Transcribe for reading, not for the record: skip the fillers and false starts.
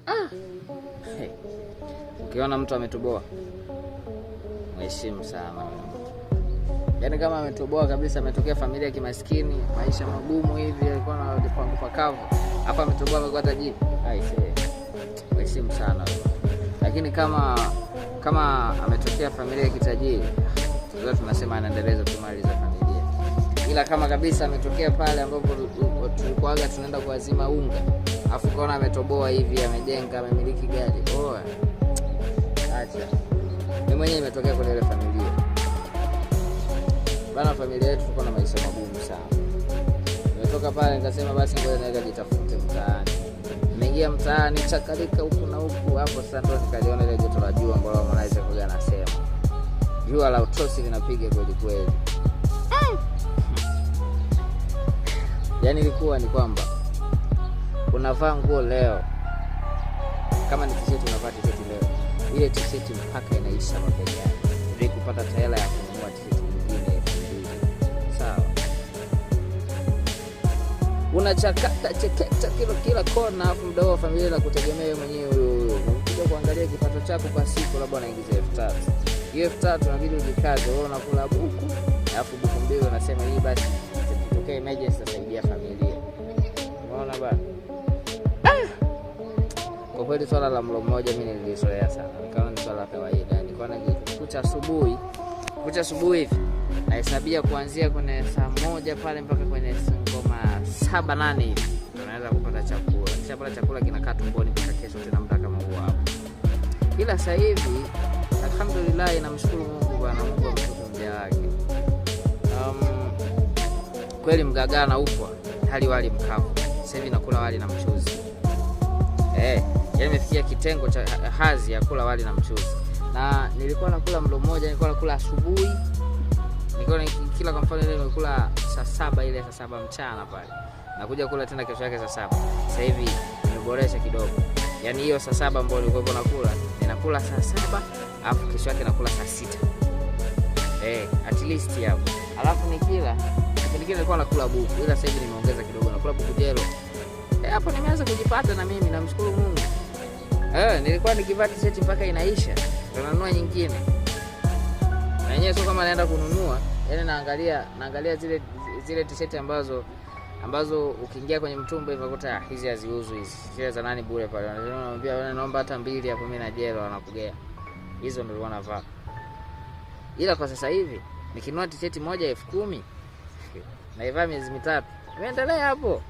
Hey. Ukiona mtu ametoboa, mheshimu sana. Yaani kama ametoboa kabisa, ametokea familia kimaskini, maisha magumu hivi, alikuwa na pango pakavu, hapa ametoboa, amekuwa tajiri. Mheshimu sana. Lakini kama ametokea familia kitajiri, ndio tunasema anaendeleza kumaliza familia. Ila kama kabisa ametokea pale ambapo tulikuaga tunaenda kuazima unga, afu kaona ametoboa hivi, amejenga, amemiliki gari, acha. Mimi mwenyewe nimetokea kwenye ile familia. Bana, familia yetu tulikuwa na maisha magumu sana. Nimetoka pale nikasema basi ngoja naenda jitafute mtaani. Nimeingia mtaani, chakalika huku na huku, hapo sasa ndo nikaliona ile joto la jua ambalo Harmonize kuja anasema. Jua la utosi linapiga kweli kweli. Yaani ilikuwa ni kwamba unavaa nguo leo, kama ni t-shirt unavaa t-shirt leo, ile t-shirt mpaka inaisha mapema ili kupata hela ya kununua t-shirt nyingine. Sawa, unachakata cheketa kila kona, afu mdao wa familia na kutegemea mwenyewe huyo. Ukija kuangalia kipato chako kwa siku labda unaingiza 3000. Hiyo 3000 inabidi ujikaze, wewe unakula buku, alafu buku mbili unasema hii basi ikitokea emergency itasaidia familia. Unaona bana? Kwa kweli swala la mlo mmoja mimi nilizoea sana. Nikaona ni swala la kawaida. Nilikuwa nakucha asubuhi hivi, nahesabia kuanzia kwenye saa 1 pale mpaka kwenye ngoma 7-8 hivi unaweza kupata chakula. Kisha pala chakula kinakaa tumboni mpaka kesho tena mtaka kama huo hapo. Ila sasa hivi alhamdulillah, namshukuru Mungu bwana, Mungu amshukuru mja wake. Kweli mgagaa na upwa, hali wali mkavu. Sasa hivi nakula wali na mchuzi. Yaani nimefikia kitengo cha hazi ya kula wali na mchuzi. Na nilikuwa nakula mlo mmoja, nilikuwa nakula asubuhi. Nilikuwa kila kwa mfano ile nilikula saa 7 ile saa 7 mchana pale. Nakuja kula tena kesho yake saa 7. Sasa hivi nimeboresha kidogo. Yaani hiyo saa 7 ambayo nilikuwa nakula, ninakula saa 7, alafu kesho yake nakula saa 6. At least hapo. Alafu nikila, nilikuwa nakula buku, ila sasa hivi nimeongeza kidogo, nakula buku jelo. Hapo nimeanza kujipata na mimi, namshukuru Mungu. Nilikuwa nikivaa t-shirt mpaka inaisha, tunanunua nyingine. Na yenyewe sio kama naenda kununua, yaani naangalia zile t-shirt ambazo ukiingia kwenye mtumba hivi unakuta hizi haziuzwi, hizi zile za nani bure pale. Wananiambia wewe naomba hata 2 hapo, mimi na jelo wanakugea. Hizo ndio wanavaa. Ila kwa sasa hivi nikinunua t-shirt moja 10,000 naivaa miezi 3. Nimeendelea hapo.